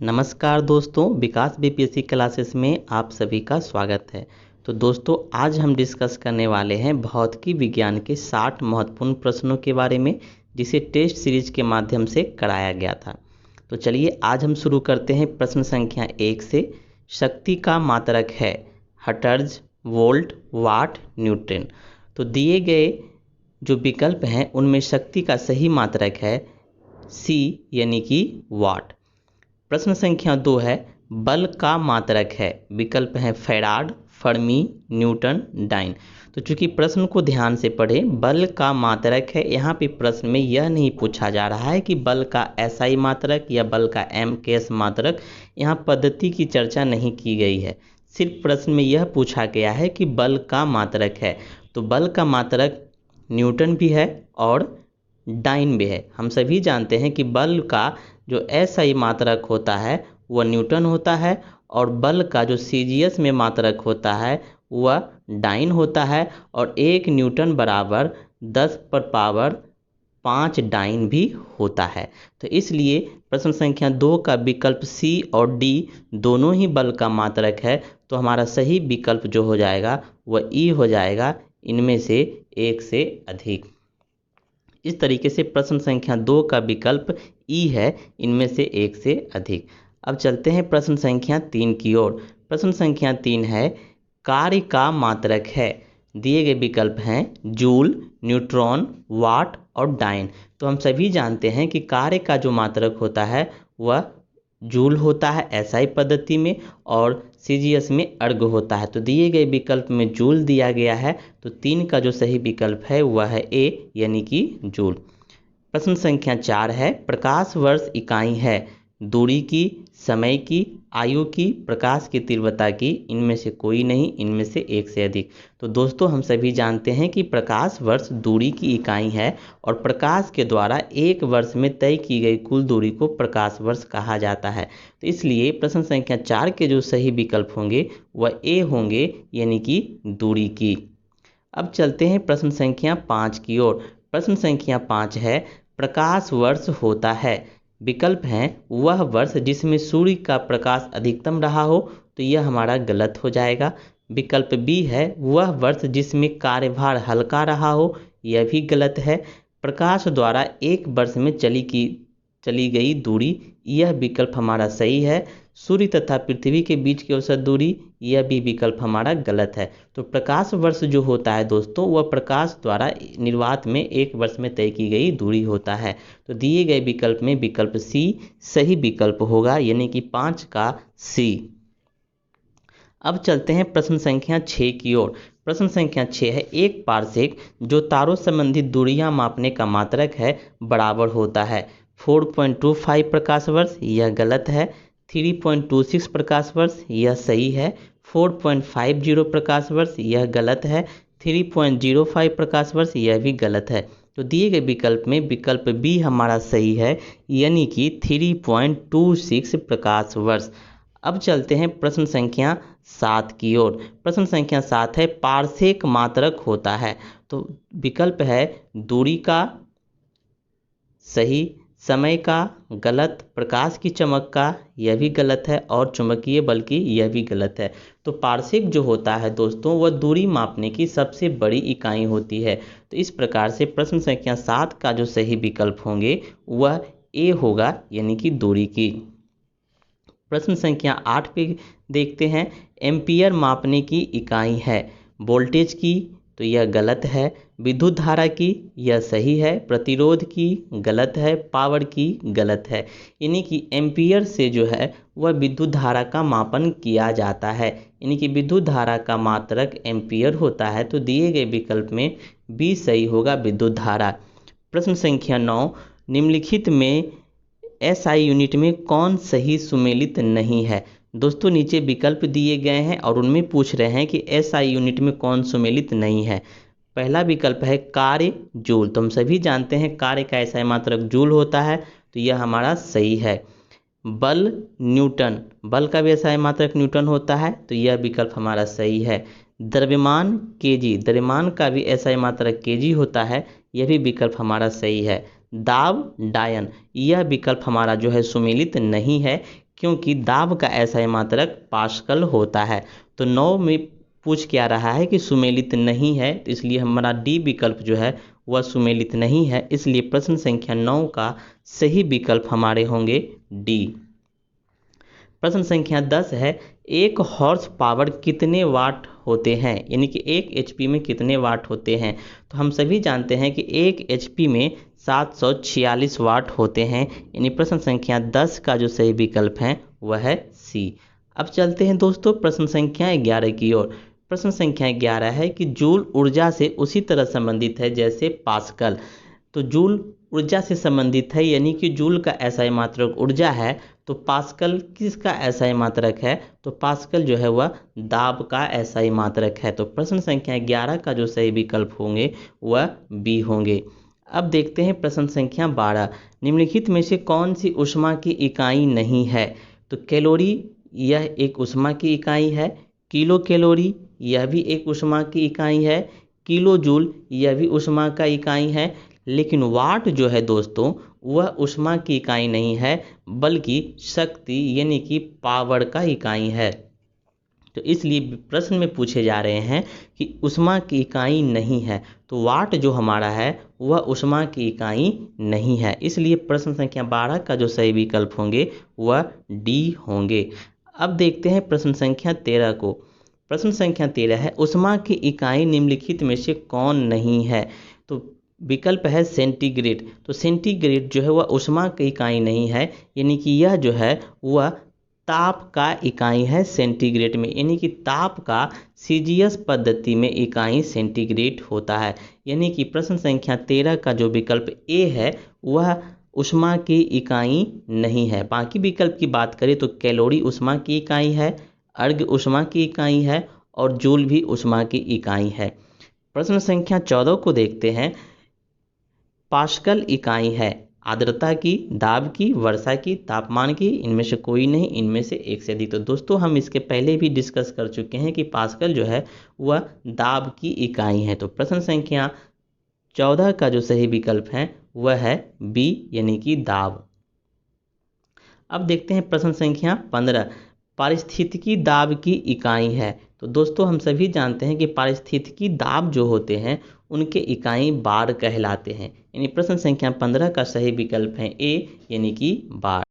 नमस्कार दोस्तों, विकास BPSC classes में आप सभी का स्वागत है। तो दोस्तों, आज हम डिस्कस करने वाले हैं भौतिकी विज्ञान के 60 महत्वपूर्ण प्रश्नों के बारे में, जिसे टेस्ट सीरीज के माध्यम से कराया गया था। तो चलिए आज हम शुरू करते हैं प्रश्न संख्या 1 से। शक्ति का मात्रक है हर्ट्ज, वोल्ट, वाट, न्यूटन। तो दिए गए जो विकल्प हैं उनमें शक्ति का सही मात्रक है सी यानी कि वाट। प्रश्न संख्या 2 है बल का मात्रक है। विकल्प है फैराड, फर्मी, न्यूटन, डाइन। तो चूंकि प्रश्न को ध्यान से पढ़ें, बल का मात्रक है। यहाँ पे प्रश्न में यह नहीं पूछा जा रहा है कि बल का एसआई मात्रक या बल का एमकेएस मात्रक। यहाँ पद्धति की चर्चा नहीं की गई है। सिर्फ प्रश्न में यह पूछा गया है कि बल का मात्रक है। तो बल का मात्रक न्यूटन भी है और डाइन भी है। हम सभी जानते हैं कि बल का जो एसआई मात्रक होता है वह न्यूटन होता है और बल का जो सीजीएस में मात्रक होता है वह डाइन होता है। और 1 न्यूटन बराबर 10⁻5 डाइन भी होता है। तो इसलिए प्रश्न संख्या 2 का विकल्प सी और डी दोनों ही बल का मात्रक है। तो हमारा सही विकल्प जो हो जाएगा वह ई हो जाएगा, इनमें से एक से अधिक। इस तरीके से प्रश्न संख्या 2 का विकल्प ई है, इनमें से एक से अधिक। अब चलते हैं प्रश्न संख्या 3 की ओर। प्रश्न संख्या 3 है कार्य का मात्रक है। दिए गए विकल्प हैं जूल, न्यूट्रॉन, वाट और डाइन। तो हम सभी जानते हैं कि कार्य का जो मात्रक होता है वह जूल होता है एसआई पद्धति में, और सीजीएस में अर्ग होता है। तो दिए गए विकल्प में जूल दिया गया है। तो 3 का जो सही विकल्प है वह है ए यानी कि जूल। प्रश्न संख्या 4 है प्रकाश वर्ष इकाई है। दूरी की, समय की, आयु की, प्रकाश की तीव्रता की। इनमें से कोई नहीं, इनमें से एक से अधिक। तो दोस्तों, हम सभी जानते हैं कि प्रकाश वर्ष दूरी की इकाई है और प्रकाश के द्वारा एक वर्ष में तय की गई कुल दूरी को प्रकाश वर्ष कहा जाता है। तो इसलिए प्रश्न संख्या 4 के जो सही विकल्प होंगे वह ए होंगे यानी कि दूरी की। अब चलते हैं प्रश्न संख्या 5 की ओर। प्रश्न संख्या 5 है प्रकाश वर्ष होता है। विकल्प हैं वह वर्ष जिसमें सूर्य का प्रकाश अधिकतम रहा हो। तो यह हमारा गलत हो जाएगा। विकल्प बी है वह वर्ष जिसमें कार्यभार हल्का रहा हो। यह भी गलत है। प्रकाश द्वारा एक वर्ष में चली गई दूरी, यह विकल्प हमारा सही है। सूर्य तथा पृथ्वी के बीच की औसत दूरी, यह भी विकल्प हमारा गलत है। तो प्रकाश वर्ष जो होता है दोस्तों, वह प्रकाश द्वारा निर्वात में एक वर्ष में तय की गई दूरी होता है। तो दिए गए विकल्प में विकल्प सी सही विकल्प होगा यानी कि 5 का सी। अब चलते हैं प्रश्न संख्या 6 की ओर। प्रश्न संख्या 6 है एक पारसेक जो तारों संबंधित दूरियां मापने का मात्रक है बराबर होता है 4.25 प्रकाश वर्ष। यह गलत है। 3.26 प्रकाश वर्ष, यह सही है। 4.50 प्रकाश वर्ष, यह गलत है। 3.05 प्रकाश वर्ष, यह भी गलत है। तो दिए गए विकल्प में विकल्प बी हमारा सही है यानी कि 3.26 प्रकाश वर्ष। अब चलते हैं प्रश्न संख्या 7 की ओर। प्रश्न संख्या 7 है पारसेक मात्रक होता है। तो विकल्प है दूरी का सही, समय का गलत, प्रकाश की चमक का यह भी गलत है, और चुंबकीय बल की यह भी गलत है। तो पारसेक जो होता है दोस्तों, वह दूरी मापने की सबसे बड़ी इकाई होती है। तो इस प्रकार से प्रश्न संख्या 7 का जो सही विकल्प होंगे वह ए होगा यानी कि दूरी की। प्रश्न संख्या 8 पे देखते हैं एम्पियर मापने की इकाई है। वोल्टेज की, तो यह गलत है। विद्युत धारा की, यह सही है। प्रतिरोध की गलत है। पावर की गलत है। यानी कि एम्पियर से जो है वह विद्युत धारा का मापन किया जाता है, यानी कि विद्युत धारा का मात्रक एम्पियर होता है। तो दिए गए विकल्प में बी सही होगा, विद्युत धारा। प्रश्न संख्या 9 निम्नलिखित में एसआई यूनिट में कौन सही सुमेलित नहीं है। दोस्तों, नीचे विकल्प दिए गए हैं और उनमें पूछ रहे हैं कि एसआई यूनिट में कौन सुमेलित नहीं है। पहला विकल्प है कार्य जूल। तो हम सभी जानते हैं कार्य का एसआई मात्रक जूल होता है, तो यह हमारा सही है। बल न्यूटन, बल का भी एसआई मात्रक न्यूटन होता है, तो यह विकल्प हमारा सही है। द्रव्यमान केजी, द्रव्यमान का भी एसआई मात्रक केजी होता है, यह भी विकल्प हमारा सही है। दाब डायन, यह विकल्प हमारा जो है सुमेलित नहीं है। क्योंकि दाब का एसआई मात्रक पास्कल होता है। तो 9 में पूछ क्या रहा है कि सुमेलित नहीं है, तो इसलिए हमारा डी विकल्प जो है वह सुमेलित नहीं है, इसलिए प्रश्न संख्या 9 का सही विकल्प हमारे होंगे डी। प्रश्न संख्या 10 है, एक हॉर्स पावर कितने वाट होते हैं, यानी कि 1 एचपी में कितने वाट होते हैं। तो हम सभी जानते हैं कि 1 एचपी में 746 वाट होते हैं, यानी प्रश्न संख्या 10 का जो सही विकल्प है वह है सी। अब चलते हैं दोस्तों प्रश्न संख्या 11 की ओर। प्रश्न संख्या 11 है कि जूल ऊर्जा से उसी तरह संबंधित है जैसे पास्कल। तो जूल ऊर्जा से संबंधित है, यानी कि जूल का एसआई मात्रक ऊर्जा है, तो पास्कल किसका एसआई मात्रक है, तो पास्कल जो है वह दाब का एसआई मात्रक है। तो प्रश्न संख्या 11 का जो सही विकल्प होंगे वह बी होंगे। अब देखते हैं प्रश्न संख्या 12, निम्नलिखित में से कौन सी ऊष्मा की इकाई नहीं है। तो कैलोरी यह एक ऊष्मा की इकाई है, किलो कैलोरी यह भी एक ऊष्मा की इकाई है, किलो जूल यह भी ऊष्मा का इकाई है, लेकिन वाट जो है दोस्तों वह ऊष्मा की इकाई नहीं है, बल्कि शक्ति यानी कि पावर का इकाई है। तो इसलिए प्रश्न में पूछे जा रहे हैं कि ऊष्मा की इकाई नहीं है, तो वाट जो हमारा है वह ऊष्मा की इकाई नहीं है, इसलिए प्रश्न संख्या 12 का जो सही विकल्प होंगे वह डी होंगे। अब देखते हैं प्रश्न संख्या 13 को। प्रश्न संख्या 13 है, ऊष्मा की इकाई निम्नलिखित में से कौन नहीं है। तो विकल्प है सेंटीग्रेड। तो सेंटीग्रेड जो है वह ऊष्मा की इकाई नहीं है, यानी कि यह जो है वह ताप का इकाई है सेंटीग्रेड में, यानी कि ताप का सीजीएस पद्धति में इकाई सेंटीग्रेड होता है। यानी कि प्रश्न संख्या 13 का जो विकल्प ए है वह ऊष्मा की इकाई नहीं है। बाकी विकल्प की बात करें तो कैलोरी ऊष्मा की इकाई है, अर्घ ऊष्मा की इकाई है और जूल भी ऊष्मा की इकाई है। प्रश्न संख्या 14 को देखते हैं। पास्कल इकाई है आर्द्रता की, दाब की, वर्षा की, तापमान की, इनमें से कोई नहीं, इनमें से एक से अधिक। तो दोस्तों हम इसके पहले भी डिस्कस कर चुके हैं कि पास्कल जो है वह दाब की इकाई है। तो प्रश्न संख्या 14 का जो सही विकल्प है वह है बी, यानी कि दाब। अब देखते हैं प्रश्न संख्या 15, पारिस्थितिकी दाब की इकाई है। तो दोस्तों हम सभी जानते हैं कि पारिस्थितिकी दाब जो होते हैं उनके इकाई बार कहलाते हैं, यानी प्रश्न संख्या 15 का सही विकल्प है ए, यानी कि बार।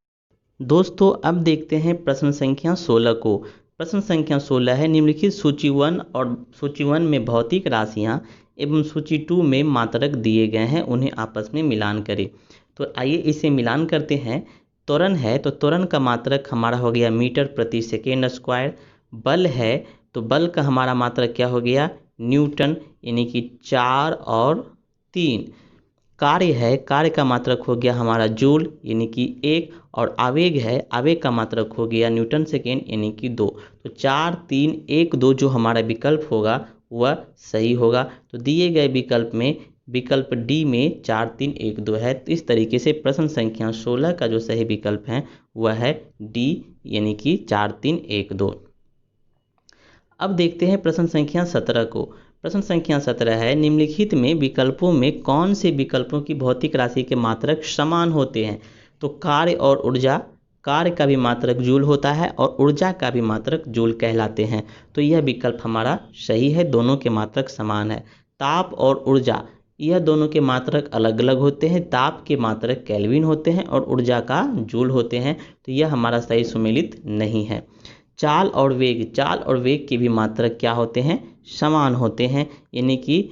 दोस्तों अब देखते हैं प्रश्न संख्या 16 को। प्रश्न संख्या 16 है, निम्नलिखित सूची 1 और सूची 1 में भौतिक राशियां एवं सूची 2 में मात्रक दिए गए हैं, उन्हें आपस में मिलान करें। तो आइए इसे मिलान करते हैं। त्वरण है तो त्वरण का मात्रक हमारा हो गया मीटर प्रति सेकेंड स्क्वायर। बल है तो बल का हमारा मात्रक क्या हो गया, न्यूटन, यानी कि 4 और 3। कार्य है, कार्य का मात्रक हो गया हमारा जूल, यानी कि 1, और आवेग है, आवेग का मात्रक हो गया न्यूटन सेकेंड, यानी कि 2। तो 4, 3, 1, 2 जो हमारा विकल्प होगा वह सही होगा। तो दिए गए विकल्प में विकल्प डी में 4, 3, 1, 2 है। तो इस तरीके से प्रश्न संख्या 16 का जो सही विकल्प है वह है डी, यानी कि 4, 3, 1, 2। अब देखते हैं प्रश्न संख्या 17 को। प्रश्न संख्या 17 है, निम्नलिखित में विकल्पों में कौन से विकल्पों की भौतिक राशि के मात्रक समान होते हैं। तो कार्य और ऊर्जा, कार्य का भी मात्रक जूल होता है और ऊर्जा का भी मात्रक जूल कहलाते हैं। तो यह विकल्प हमारा सही है, दोनों के मात्रक समान है। ताप और ऊर्जा यह दोनों के मात्रक अलग अलग होते हैं, ताप के मात्रक केल्विन होते हैं और ऊर्जा का जूल होते हैं। तो यह हमारा सही सुमेलित नहीं है। चाल और वेग, चाल और वेग के भी मात्रक क्या होते हैं, समान होते हैं, यानी कि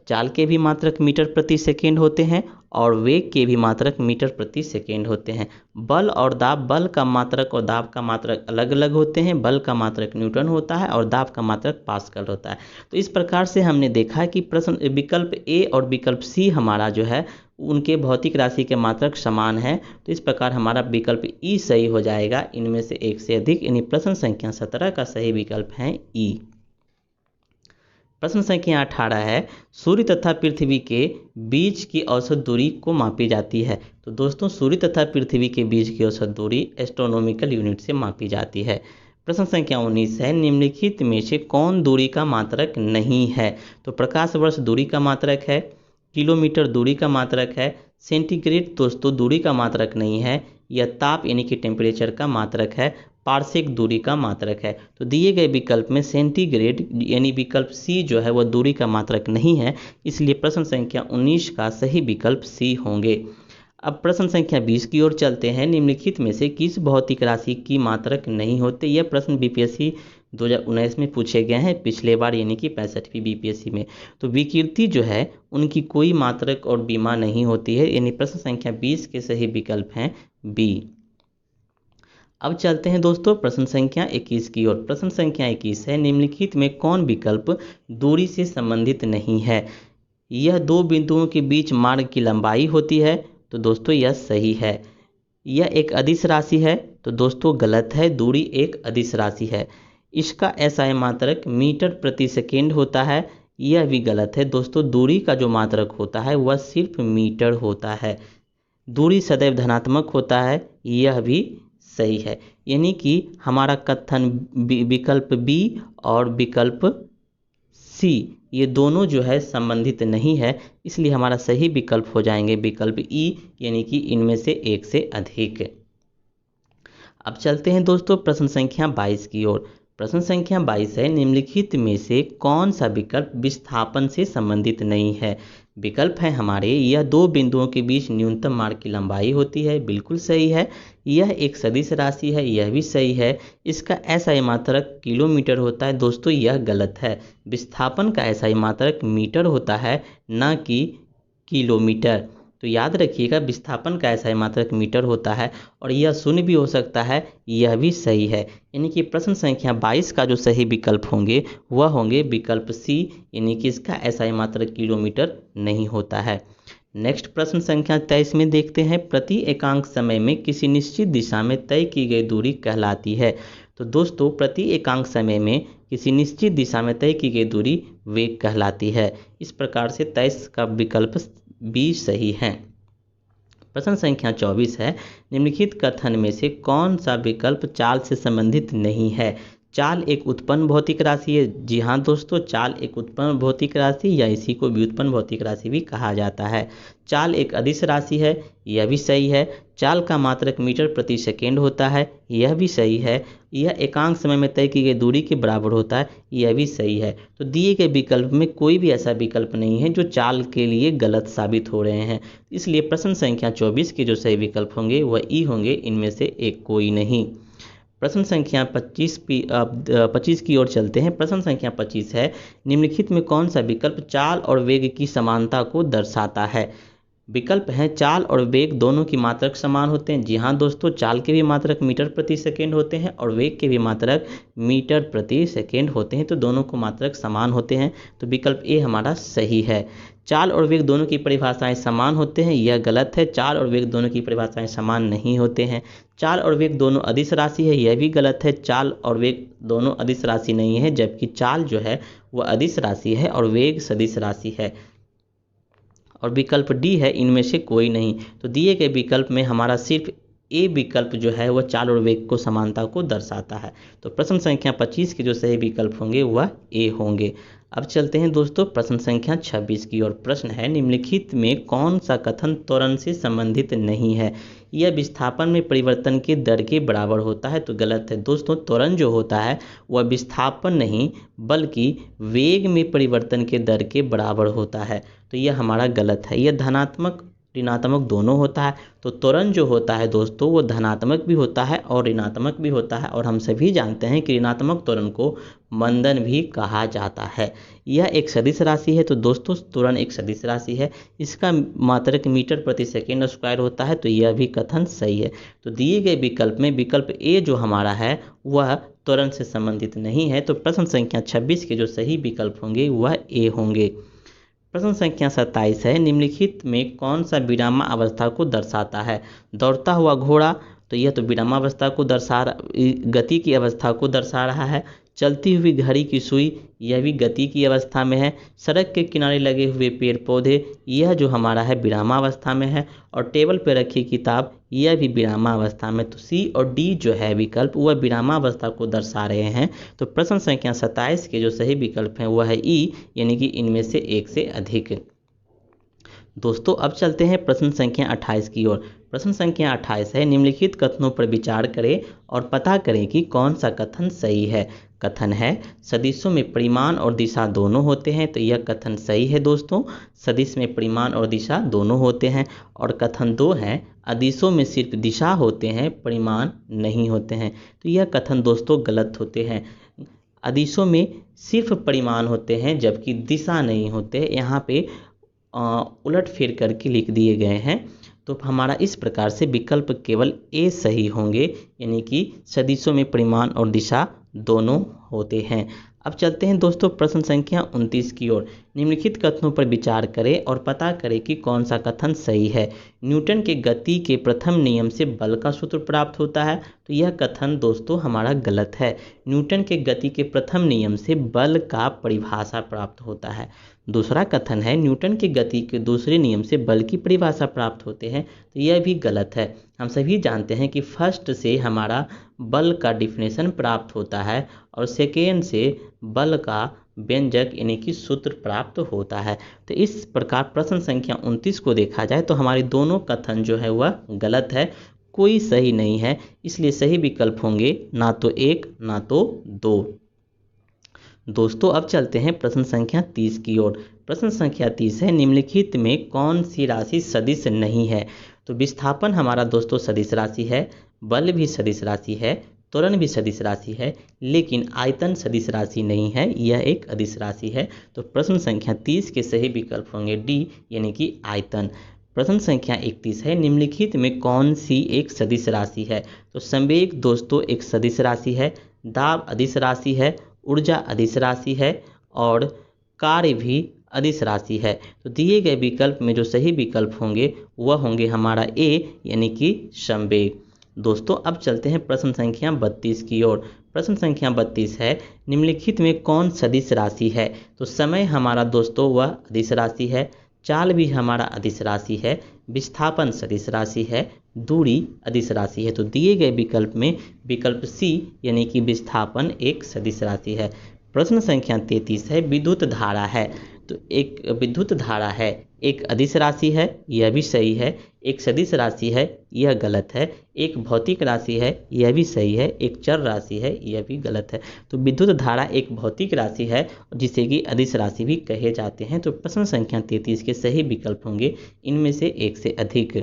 चाल के भी मात्रक मीटर प्रति सेकेंड होते हैं और वेग के भी मात्रक मीटर प्रति सेकेंड होते हैं। बल और दाब, बल का मात्रक और दाब का मात्रक अलग अलग होते हैं, बल का मात्रक न्यूटन होता है और दाब का मात्रक पास्कल होता है। तो इस प्रकार से हमने देखा कि प्रश्न विकल्प ए और विकल्प सी हमारा जो है उनके भौतिक राशि के मात्रक समान है। तो इस प्रकार हमारा विकल्प ई सही हो जाएगा, इनमें से एक से अधिक, यानी प्रश्न संख्या 17 का सही विकल्प है ई। प्रश्न संख्या 18 है, सूर्य तथा पृथ्वी के बीच की औसत दूरी को मापी जाती है। तो दोस्तों सूर्य तथा पृथ्वी के बीच की औसत दूरी एस्ट्रोनॉमिकल यूनिट से मापी जाती है। प्रश्न संख्या 19 है, निम्नलिखित में से कौन दूरी का मात्रक नहीं है। तो प्रकाश वर्ष दूरी का मात्रक है, किलोमीटर दूरी का मात्रक है, सेंटीग्रेड दोस्तों दूरी का मात्रक नहीं है, यह ताप यानी कि टेम्परेचर का मात्रक है, पारसेक दूरी का मात्रक है। तो दिए गए विकल्प में सेंटीग्रेड यानी विकल्प सी जो है वह दूरी का मात्रक नहीं है, इसलिए प्रश्न संख्या 19 का सही विकल्प सी होंगे। अब प्रश्न संख्या 20 की ओर चलते हैं। निम्नलिखित में से किस भौतिक राशि की मात्रक नहीं होते? यह प्रश्न बीपीएससी 2019 में पूछे गए हैं पिछले बार यानी कि 65वीं बीपीएससी में। तो विकृति जो है उनकी कोई मात्रक और बीमा नहीं होती है, यानी प्रश्न संख्या 20 के सही विकल्प हैं बी। अब चलते हैं दोस्तों प्रश्न संख्या 21 की ओर। प्रश्न संख्या 21 है, निम्नलिखित में कौन विकल्प दूरी से संबंधित नहीं है? यह दो बिंदुओं के बीच मार्ग की लंबाई होती है, तो दोस्तों यह सही है। यह एक अदिश राशि है, तो दोस्तों गलत है, दूरी एक अदिश राशि है। इसका एसआई मात्रक मीटर प्रति सेकेंड होता है, यह भी गलत है दोस्तों, दूरी का जो मात्रक होता है वह सिर्फ मीटर होता है। दूरी सदैव धनात्मक होता है, यह भी सही है। यानी कि हमारा कथन विकल्प बी और विकल्प सी ये दोनों जो है संबंधित नहीं है, इसलिए हमारा सही विकल्प हो जाएंगे विकल्प ई, यानी कि इनमें से एक से अधिक। अब चलते हैं दोस्तों प्रश्न संख्या 22 की ओर। प्रश्न संख्या 22 है, निम्नलिखित में से कौन सा विकल्प विस्थापन से संबंधित नहीं है? विकल्प है हमारे, यह दो बिंदुओं के बीच न्यूनतम मार्ग की लंबाई होती है, बिल्कुल सही है। यह एक सदिश राशि है, यह भी सही है। इसका एसआई मात्रक किलोमीटर होता है, दोस्तों यह गलत है। विस्थापन का एसआई मात्रक मीटर होता है, न कि किलोमीटर। तो याद रखिएगा विस्थापन का एसआई मात्रक मीटर होता है, और यह शून्य भी हो सकता है, यह भी सही है। यानी कि प्रश्न संख्या 22 का जो सही विकल्प होंगे वह होंगे विकल्प सी, यानी कि इसका एसआई मात्रक किलोमीटर नहीं होता है। नेक्स्ट प्रश्न संख्या 23 में देखते हैं, प्रति एकांक समय में किसी निश्चित दिशा में तय की गई दूरी कहलाती है। तो दोस्तों प्रति एकांक समय में किसी निश्चित दिशा में तय की गई दूरी वेग कहलाती है। इस प्रकार से 23 का विकल्प बी सही है। प्रश्न संख्या 24 है, निम्नलिखित कथन में से कौन सा विकल्प चाल से संबंधित नहीं है? चाल एक उत्पन्न भौतिक राशि है। जी हाँ दोस्तों, चाल एक उत्पन्न भौतिक राशि या इसी को व्युत्पन्न भौतिक राशि भी कहा जाता है। चाल एक अदिश राशि है, यह भी सही है। चाल का मात्रक मीटर प्रति सेकेंड होता है, यह भी सही है। यह एकांक समय में तय की गई दूरी के बराबर होता है, यह भी सही है। तो दिए गए विकल्प में कोई भी ऐसा विकल्प नहीं है जो चाल के लिए गलत साबित हो रहे हैं, इसलिए प्रश्न संख्या 24 के जो सही विकल्प होंगे वह ई होंगे, इनमें से एक कोई नहीं। प्रश्न संख्या 25 की ओर चलते हैं। प्रश्न संख्या 25 है, निम्नलिखित में कौन सा विकल्प चाल और वेग की समानता को दर्शाता है? विकल्प हैं चाल और वेग दोनों की मात्रक समान होते हैं। जी हाँ दोस्तों, चाल के भी मात्रक मीटर प्रति सेकेंड होते हैं और वेग के भी मात्रक मीटर प्रति सेकेंड होते हैं, तो दोनों को मात्रक समान होते हैं, तो विकल्प ए हमारा सही है। चाल और वेग दोनों की परिभाषाएं समान होते हैं, यह गलत है। चाल और वेग दोनों की परिभाषाएं समान नहीं होते हैं। चाल और वेग दोनों अदिश राशि है, यह भी गलत है। चाल और वेग दोनों अदिश राशि नहीं है, जबकि चाल जो है वह अदिश राशि है और वेग सदिश राशि है। और विकल्प डी है, इनमें से कोई नहीं। तो दिए गए विकल्प में हमारा सिर्फ ए विकल्प जो है वह चाल और वेग को समानता को दर्शाता है। तो प्रश्न संख्या 25 के जो सही विकल्प होंगे वह ए होंगे। अब चलते हैं दोस्तों प्रश्न संख्या 26 की ओर। प्रश्न है, निम्नलिखित में कौन सा कथन त्वरण से संबंधित नहीं है? यह विस्थापन में परिवर्तन के दर के बराबर होता है, तो गलत है दोस्तों। त्वरण जो होता है वह विस्थापन नहीं बल्कि वेग में परिवर्तन के दर के बराबर होता है, तो यह हमारा गलत है। यह धनात्मक ऋणात्मक दोनों होता है। तो त्वरण जो होता है दोस्तों वो धनात्मक भी होता है और ऋणात्मक भी होता है, और हम सभी जानते हैं कि ऋणात्मक त्वरण को मंदन भी कहा जाता है। यह एक सदिश राशि है, तो दोस्तों त्वरण एक सदिश राशि है, इसका मात्रक मीटर प्रति सेकेंड स्क्वायर होता है, तो यह भी कथन सही है। तो दिए गए विकल्प में विकल्प ए जो हमारा है वह त्वरण से संबंधित नहीं है, तो प्रश्न संख्या 26 के जो सही विकल्प होंगे वह ए होंगे। प्रश्न संख्या 27 है, निम्नलिखित में कौन सा विरामावस्था को दर्शाता है? दौड़ता हुआ घोड़ा, तो यह तो विरामावस्था को गति की अवस्था को दर्शा रहा है। चलती हुई घड़ी की सुई, यह भी गति की अवस्था में है। सड़क के किनारे लगे हुए पेड़ पौधे, यह जो हमारा है विरामावस्था में है। और टेबल पर रखी किताब, यह भी विरामावस्था में। तो सी और डी जो है विकल्प वह विरामावस्था को दर्शा रहे हैं। तो प्रश्न संख्या 27 के जो सही विकल्प हैं वह है ई, यानी कि इनमें से एक से अधिक। दोस्तों अब चलते हैं प्रश्न संख्या 28 की ओर। प्रश्न संख्या 28 है, निम्नलिखित कथनों पर विचार करें और पता करें कि कौन सा कथन सही है। कथन है सदिशों में परिमाण और दिशा दोनों होते हैं, तो यह कथन सही है दोस्तों। सदिश में परिमाण और दिशा दोनों होते हैं। और कथन 2 है, अदिशों में सिर्फ दिशा होते हैं, परिमाण नहीं होते हैं, तो यह कथन दोस्तों गलत होते हैं। अदिशों में सिर्फ परिमाण होते हैं जबकि दिशा नहीं होते। यहाँ पे उलट फेर करके लिख दिए गए हैं। तो हमारा इस प्रकार से विकल्प केवल ए सही होंगे, यानी कि सदिशों में परिमाण और दिशा दोनों होते हैं। अब चलते हैं दोस्तों प्रश्न संख्या 29 की ओर। निम्नलिखित कथनों पर विचार करें और पता करें कि कौन सा कथन सही है। न्यूटन के गति के प्रथम नियम से बल का सूत्र प्राप्त होता है, तो यह कथन दोस्तों हमारा गलत है। न्यूटन के गति के प्रथम नियम से बल का परिभाषा प्राप्त होता है। दूसरा कथन है न्यूटन के गति के दूसरे नियम से बल की परिभाषा प्राप्त होते हैं, तो यह भी गलत है। हम सभी जानते हैं कि फर्स्ट से हमारा बल का डिफिनेशन प्राप्त होता है और सेकेंड से बल का व्यंजक यानी कि सूत्र प्राप्त होता है। तो इस प्रकार प्रश्न संख्या 29 को देखा जाए तो हमारे दोनों कथन जो है वह गलत है, कोई सही नहीं है। इसलिए सही विकल्प होंगे ना तो 1 ना तो 2। दोस्तों अब चलते हैं प्रश्न संख्या 30 की ओर। प्रश्न संख्या 30 है, निम्नलिखित में कौन सी राशि सदिश नहीं है। तो विस्थापन हमारा दोस्तों सदिश राशि है, बल भी सदिश राशि है, त्वरण भी सदिश राशि है, लेकिन आयतन सदिश राशि नहीं है, यह एक अदिश राशि है। तो प्रश्न संख्या 30 के सही विकल्प होंगे डी, यानी कि आयतन। प्रश्न संख्या 31 है, निम्नलिखित में कौन सी एक सदिश राशि है। तो संवेग दोस्तों एक सदिश राशि है, दाब अदिश राशि है, ऊर्जा अदिश राशि है और कार्य भी अदिश राशि है। तो दिए गए विकल्प में जो सही विकल्प होंगे वह होंगे हमारा ए, यानी कि संवेग। दोस्तों अब चलते हैं प्रश्न संख्या 32 की ओर। प्रश्न संख्या 32 है, निम्नलिखित में कौन सदिश राशि है। तो समय हमारा दोस्तों वह अदिश राशि है, चाल भी हमारा अदिश राशि है, विस्थापन सदिश राशि है, दूरी अदिश राशि है। तो दिए गए विकल्प में विकल्प सी यानी कि विस्थापन एक सदिश राशि है। प्रश्न संख्या 33 है, विद्युत धारा है। तो एक विद्युत धारा है एक अदिश राशि है, यह भी सही है। एक सदिश राशि है, यह गलत है। एक भौतिक राशि है, यह भी सही है। एक चर राशि है, यह भी गलत है। तो विद्युत धारा एक भौतिक राशि है जिसे कि अदिश राशि भी कहे जाते हैं। तो प्रश्न संख्या 33 के सही विकल्प होंगे इनमें से एक से अधिक।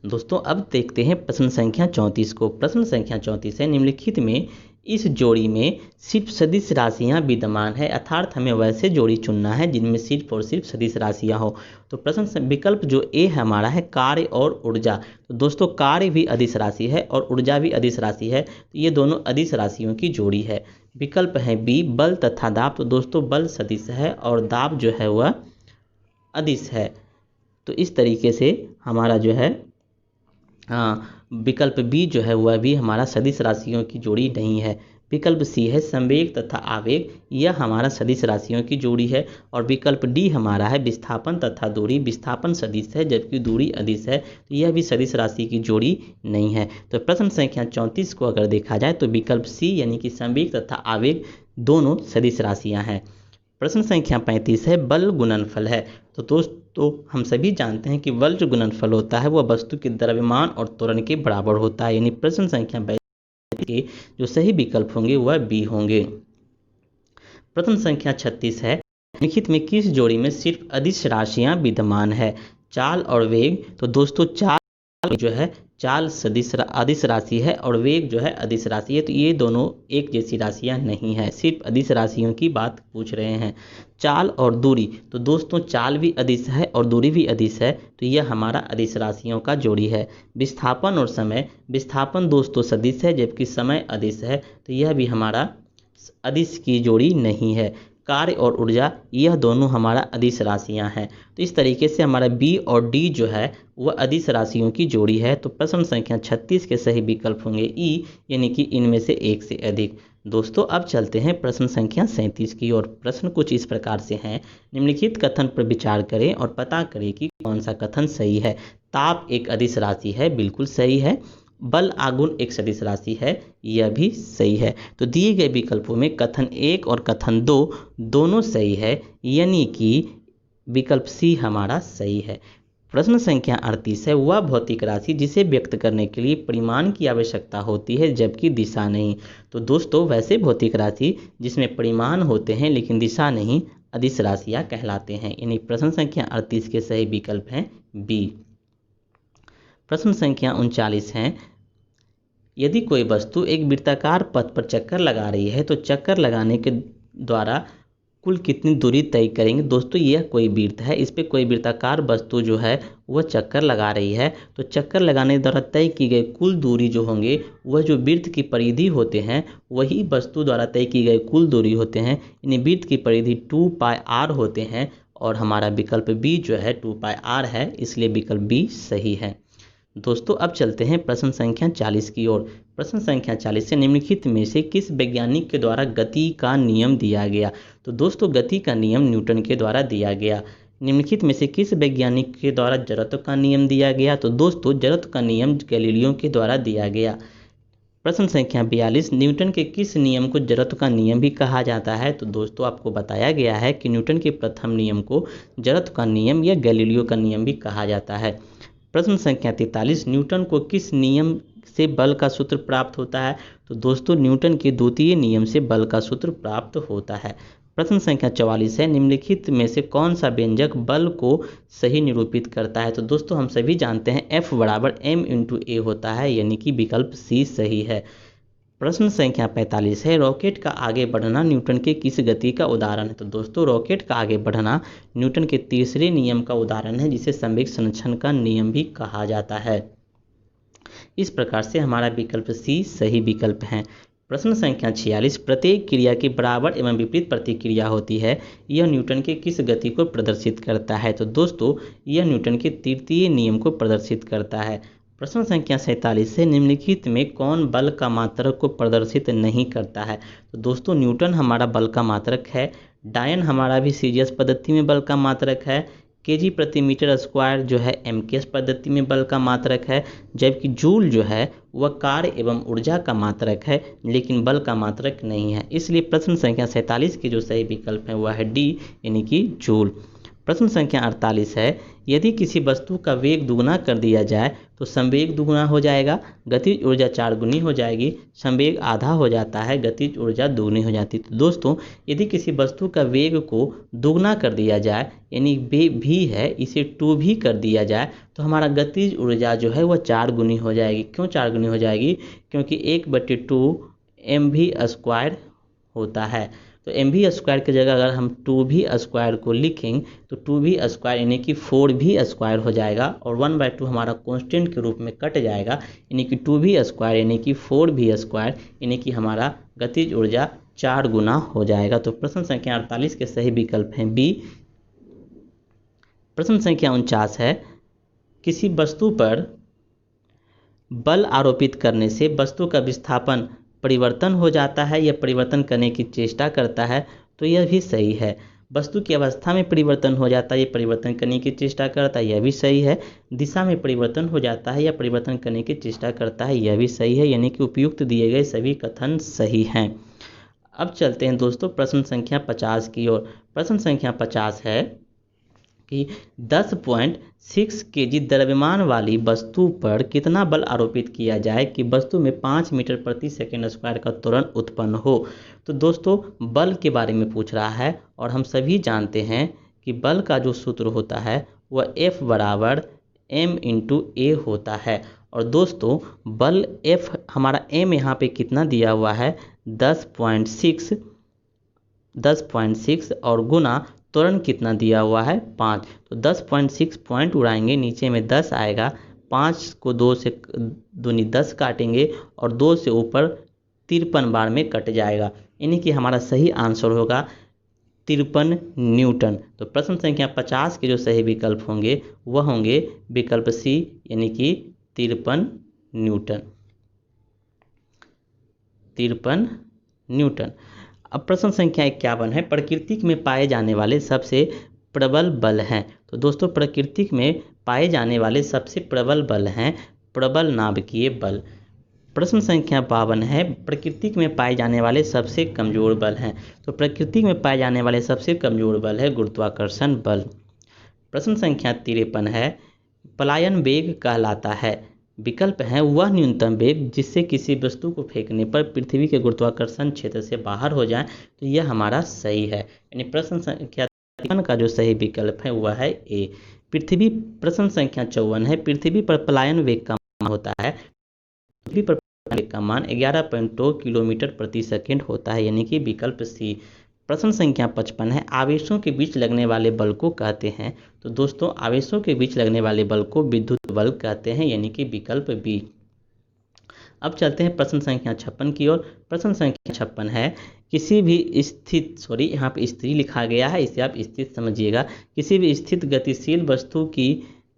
दोस्तों अब देखते हैं प्रश्न संख्या 34 को। प्रश्न संख्या 34 है, निम्नलिखित में इस जोड़ी में सिर्फ सदिश राशियां विद्यमान है, अर्थात हमें वैसे जोड़ी चुनना है जिनमें सिर्फ और सिर्फ सदिश राशियां हो। तो प्रश्न विकल्प जो ए हमारा है कार्य और ऊर्जा। तो दोस्तों कार्य भी अदिश राशि है और ऊर्जा भी अदिश राशि है, तो ये दोनों अदिश राशियों की जोड़ी है। विकल्प है बी बल तथा दाब। तो दोस्तों बल सदिश है और दाब जो है वह अदिश है। तो इस तरीके से हमारा जो है विकल्प बी जो है वह भी हमारा सदिश राशियों की जोड़ी नहीं है। विकल्प सी है संवेग तथा आवेग, यह हमारा सदिश राशियों की जोड़ी है। और विकल्प डी हमारा है विस्थापन तथा दूरी। विस्थापन सदिश है जबकि दूरी अदिश है, तो यह भी सदिश राशि की जोड़ी नहीं है। तो प्रश्न संख्या 34 को अगर देखा जाए तो विकल्प सी यानी कि संवेग तथा आवेग दोनों सदिश राशियां हैं। प्रश्न संख्या 35 है, बल गुणनफल है। तो दोस्तों हम सभी जानते हैं कि बल जो गुणनफल होता है वह वस्तु के द्रव्यमान और त्वरण के बराबर होता है, यानी प्रश्न संख्या 35 के जो सही विकल्प होंगे वह बी होंगे। प्रश्न संख्या 36 है, निम्नलिखित में किस जोड़ी में सिर्फ अदिश राशियां विद्यमान है। चाल और वेग। तो दोस्तों चाल जो है चाल सदिश अदिश राशि है और वेग जो है अदिश राशि है, तो ये दोनों एक जैसी राशियां नहीं है, सिर्फ अदिश राशियों की बात पूछ रहे हैं। चाल और दूरी। तो दोस्तों चाल भी अदिश है और दूरी भी अदिश है, तो यह हमारा अदिश राशियों का जोड़ी है। विस्थापन और समय। विस्थापन दोस्तों सदिश है जबकि समय अदिश है, तो यह भी हमारा अदिश की जोड़ी नहीं है। कार्य और ऊर्जा यह दोनों हमारा अदिश राशियां हैं। तो इस तरीके से हमारा बी और डी जो है वह अदिश राशियों की जोड़ी है। तो प्रश्न संख्या 36 के सही विकल्प होंगे ई, यानी कि इनमें से एक से अधिक। दोस्तों अब चलते हैं प्रश्न संख्या 37 की ओर। प्रश्न कुछ इस प्रकार से हैं, निम्नलिखित कथन पर विचार करें और पता करें कि कौन सा कथन सही है। ताप एक अदिश राशि है, बिल्कुल सही है। बल आगुन एक सदिश राशि है, यह भी सही है। तो दिए गए विकल्पों में कथन 1 और कथन 2 दोनों सही है, यानी कि विकल्प सी हमारा सही है। प्रश्न संख्या 38 है, वह भौतिक राशि जिसे व्यक्त करने के लिए परिमाण की आवश्यकता होती है जबकि दिशा नहीं। तो दोस्तों वैसे भौतिक राशि जिसमें परिमाण होते हैं लेकिन दिशा नहीं, अदिश राशियाँ कहलाते हैं। यानी प्रश्न संख्या 38 के सही विकल्प हैं बी। प्रश्न संख्या 39 है, यदि कोई वस्तु एक वृत्ताकार पथ पर चक्कर लगा रही है तो चक्कर लगाने के द्वारा कुल कितनी दूरी तय करेंगे। दोस्तों यह कोई वृत्त है, इस पे कोई वृत्ताकार वस्तु जो है वह चक्कर लगा रही है, तो चक्कर लगाने द्वारा तय की गई कुल दूरी जो होंगे वह जो वृत्त की परिधि होते हैं वही वस्तु द्वारा तय की गई कुल दूरी होते हैं। यानी वृत्त की परिधि 2πr होते हैं और हमारा विकल्प बी जो है 2πr है, इसलिए विकल्प बी सही है। दोस्तों अब चलते हैं प्रश्न संख्या 40 की ओर। प्रश्न संख्या 40 से, निम्नलिखित में से किस वैज्ञानिक के द्वारा गति का नियम दिया गया। तो दोस्तों गति का नियम न्यूटन के द्वारा दिया गया। निम्नलिखित में से किस वैज्ञानिक के द्वारा जड़त्व का नियम दिया गया। तो दोस्तों जड़त्व का नियम गैलीलियो के द्वारा दिया गया। प्रश्न संख्या 42, न्यूटन के किस नियम को जड़त्व का नियम भी कहा जाता है। तो दोस्तों आपको बताया गया है कि न्यूटन के प्रथम नियम को जड़त्व का नियम या गैलीलियो का नियम भी कहा जाता है। प्रश्न संख्या 43, न्यूटन को किस नियम से बल का सूत्र प्राप्त होता है। तो दोस्तों न्यूटन के द्वितीय नियम से बल का सूत्र प्राप्त होता है। प्रश्न संख्या 44 है, निम्नलिखित में से कौन सा व्यंजक बल को सही निरूपित करता है। तो दोस्तों हम सभी जानते हैं F बराबर m/a होता है, यानी कि विकल्प सी सही है। प्रश्न संख्या 45 है, रॉकेट का आगे बढ़ना न्यूटन के किस गति का उदाहरण है। तो दोस्तों रॉकेट का आगे बढ़ना न्यूटन के तीसरे नियम का उदाहरण है, जिसे संवेग संरक्षण का नियम भी कहा जाता है। इस प्रकार से हमारा विकल्प सी सही विकल्प है। प्रश्न संख्या 46, प्रत्येक क्रिया की बराबर एवं विपरीत प्रतिक्रिया होती है, यह न्यूटन के किस गति को प्रदर्शित करता है। तो दोस्तों यह न्यूटन के तृतीय नियम को प्रदर्शित करता है। प्रश्न संख्या 47 से, निम्नलिखित में कौन बल का मात्रक को प्रदर्शित नहीं करता है। तो दोस्तों न्यूटन हमारा बल का मात्रक है, डायन हमारा भी सीजीएस पद्धति में बल का मात्रक है, केजी प्रति मीटर स्क्वायर जो है एमकेएस पद्धति में बल का मात्रक है, जबकि जूल जो है वह कार्य एवं ऊर्जा का मात्रक है लेकिन बल का मात्रक नहीं है। इसलिए प्रश्न संख्या 47 के जो सही विकल्प है वह है डी, यानी कि जूल। प्रश्न संख्या 48 है, यदि किसी वस्तु का वेग दुगुना कर दिया जाए तो संवेग दुगुना हो जाएगा, गतिज ऊर्जा 4 गुनी हो जाएगी, संवेग आधा हो जाता है, गतिज ऊर्जा दुगनी हो जाती है। तो दोस्तों यदि किसी वस्तु का वेग को दुगना कर दिया जाए यानी भी है इसे 2 भी कर दिया जाए तो हमारा गतिज ऊर्जा जो है वह 4 गुनी हो जाएगी। क्यों 4 गुनी हो जाएगी, क्योंकि 1/2 mv² होता है। तो mv² की जगह अगर हम 2v² को लिखें तो 2v² यानी कि 4v² हो जाएगा और 1/2 हमारा कांस्टेंट के रूप में कट जाएगा, यानी कि 2v² यानी कि 4v² यानी कि हमारा गतिज ऊर्जा 4 गुना हो जाएगा। तो प्रश्न संख्या 48 के सही विकल्प हैं बी। प्रश्न संख्या 49 है, किसी वस्तु पर बल आरोपित करने से वस्तु का विस्थापन परिवर्तन हो जाता है या परिवर्तन करने की चेष्टा करता है। तो यह भी सही है। वस्तु की अवस्था में परिवर्तन हो जाता है या परिवर्तन करने की चेष्टा करता है, यह भी सही है। दिशा में परिवर्तन हो जाता है या परिवर्तन करने की चेष्टा करता है, यह भी सही है। यानी कि उपयुक्त दिए गए सभी कथन सही हैं। अब चलते हैं दोस्तों प्रश्न संख्या 50 की ओर। प्रश्न संख्या 50 है कि 10.6 kg द्रव्यमान वाली वस्तु पर कितना बल आरोपित किया जाए कि वस्तु में 5 मीटर प्रति सेकंड स्क्वायर का त्वरण उत्पन्न हो। तो दोस्तों बल के बारे में पूछ रहा है और हम सभी जानते हैं कि बल का जो सूत्र होता है वह F बराबर m/a होता है। और दोस्तों बल F हमारा m यहाँ पे कितना दिया हुआ है 10.6 और गुना त्वरण कितना दिया हुआ है 5। तो 10.6 पॉइंट उड़ाएंगे, नीचे में 10 आएगा, 5 को 2 से दूनी 10 काटेंगे और 2 से ऊपर 53 बार में कट जाएगा, यानी कि हमारा सही आंसर होगा 53 न्यूटन। तो प्रश्न संख्या 50 के जो सही विकल्प होंगे वह होंगे विकल्प सी, यानी कि 53 न्यूटन। 53 न्यूटन। अब प्रश्न संख्या 51 है, प्रकृति में पाए जाने वाले सबसे प्रबल बल हैं। तो दोस्तों प्रकृति में पाए जाने वाले सबसे प्रबल बल हैं प्रबल नाभिकीय बल। प्रश्न संख्या 52 है, प्रकृति में पाए जाने वाले सबसे कमजोर बल हैं। तो प्रकृति में पाए जाने वाले सबसे कमजोर बल है गुरुत्वाकर्षण बल। प्रश्न संख्या 53 है, पलायन वेग कहलाता है। विकल्प है वह न्यूनतम वेग जिससे किसी वस्तु को फेंकने पर पृथ्वी के गुरुत्वाकर्षण क्षेत्र से बाहर हो जाए। तो यह हमारा सही है, यानी प्रश्न संख्या 53 का जो सही विकल्प है वह है ए, पृथ्वी। प्रश्न संख्या 54 है, पृथ्वी पर पलायन वेग का मान होता है। पृथ्वी पर पलायन वेग का मान 11.2 किलोमीटर प्रति सेकेंड होता है, यानी कि विकल्प सी। प्रश्न संख्या 55 है, आवेशों के बीच लगने वाले बल को कहते हैं। तो दोस्तों आवेशों के बीच लगने वाले बल को विद्युत बल कहते हैं, यानी कि विकल्प बी। अब चलते हैं प्रश्न संख्या 56 की ओर। प्रश्न संख्या 56 है, किसी भी यहाँ पे स्थिति लिखा गया है, इसे आप स्थित समझिएगा। किसी भी स्थित गतिशील वस्तु की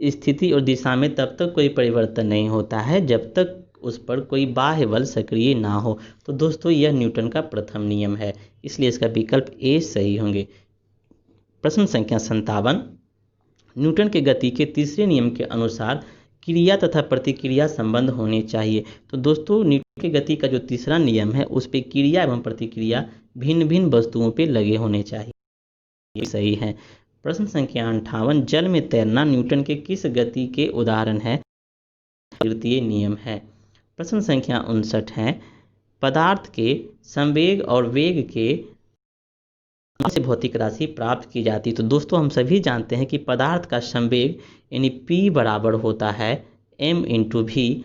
स्थिति और दिशा में तब तक कोई परिवर्तन नहीं होता है जब तक उस पर कोई बाह्य बल सक्रिय ना हो। तो दोस्तों यह न्यूटन का प्रथम नियम है, इसलिए इसका विकल्प ए सही होंगे। प्रश्न संख्या 57, न्यूटन के गति के तीसरे नियम के अनुसार क्रिया तथा प्रतिक्रिया संबंध होने चाहिए। तो दोस्तों न्यूटन के गति का जो तीसरा नियम है उस पर क्रिया एवं प्रतिक्रिया भिन्न भिन्न वस्तुओं पर लगे होने चाहिए, ये सही है। प्रश्न संख्या 58, जल में तैरना न्यूटन के किस गति के उदाहरण है? तृतीय नियम है। प्रश्न संख्या 59 है, पदार्थ के संवेग और वेग के से भौतिक राशि प्राप्त की जाती है। तो दोस्तों हम सभी जानते हैं कि पदार्थ का संवेग यानी P बराबर होता है m/v।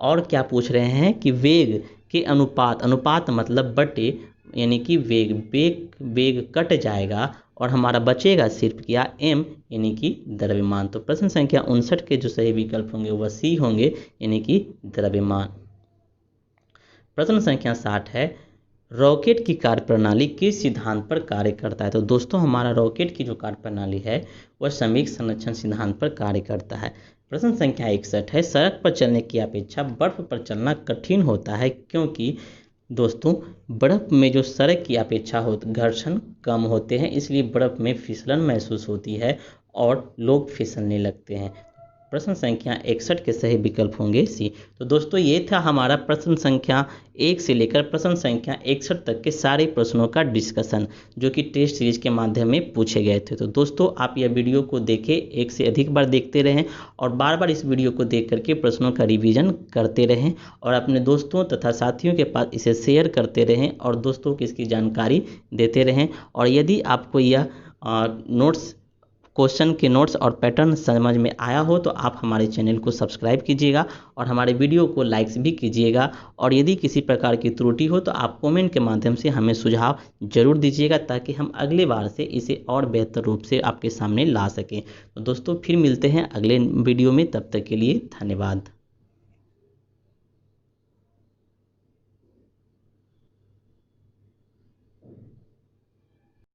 और क्या पूछ रहे हैं कि वेग के अनुपात मतलब बटे, यानी कि वेग कट जाएगा और हमारा बचेगा सिर्फ क्या m, यानी कि द्रव्यमान। तो प्रश्न संख्या 59 के जो सही विकल्प होंगे वह सी होंगे, यानी कि द्रव्यमान। प्रश्न संख्या 60 है, रॉकेट की कार्यप्रणाली किस सिद्धांत पर कार्य करता है? तो दोस्तों हमारा रॉकेट की जो कार्यप्रणाली है वह समवेग संरक्षण सिद्धांत पर कार्य करता है। प्रश्न संख्या 61 है, सड़क पर चलने की अपेक्षा बर्फ पर चलना कठिन होता है क्योंकि? दोस्तों बर्फ में जो सड़क की अपेक्षा घर्षण कम होते हैं, इसलिए बर्फ में फिसलन महसूस होती है और लोग फिसलने लगते हैं। प्रश्न संख्या 61 के सही विकल्प होंगे सी। तो दोस्तों ये था हमारा प्रश्न संख्या 1 से लेकर प्रश्न संख्या 61 तक के सारे प्रश्नों का डिस्कशन, जो कि टेस्ट सीरीज के माध्यम में पूछे गए थे। तो दोस्तों आप यह वीडियो को देखें, एक से अधिक बार देखते रहें और बार बार इस वीडियो को देख करके प्रश्नों का रिवीजन करते रहें और अपने दोस्तों तथा साथियों के पास इसे शेयर करते रहें और दोस्तों को इसकी जानकारी देते रहें। और यदि आपको यह क्वेश्चन के नोट्स और पैटर्न समझ में आया हो तो आप हमारे चैनल को सब्सक्राइब कीजिएगा और हमारे वीडियो को लाइक्स भी कीजिएगा। और यदि किसी प्रकार की त्रुटि हो तो आप कमेंट के माध्यम से हमें सुझाव जरूर दीजिएगा, ताकि हम अगले बार से इसे और बेहतर रूप से आपके सामने ला सकें। तो दोस्तों फिर मिलते हैं अगले वीडियो में, तब तक के लिए धन्यवाद।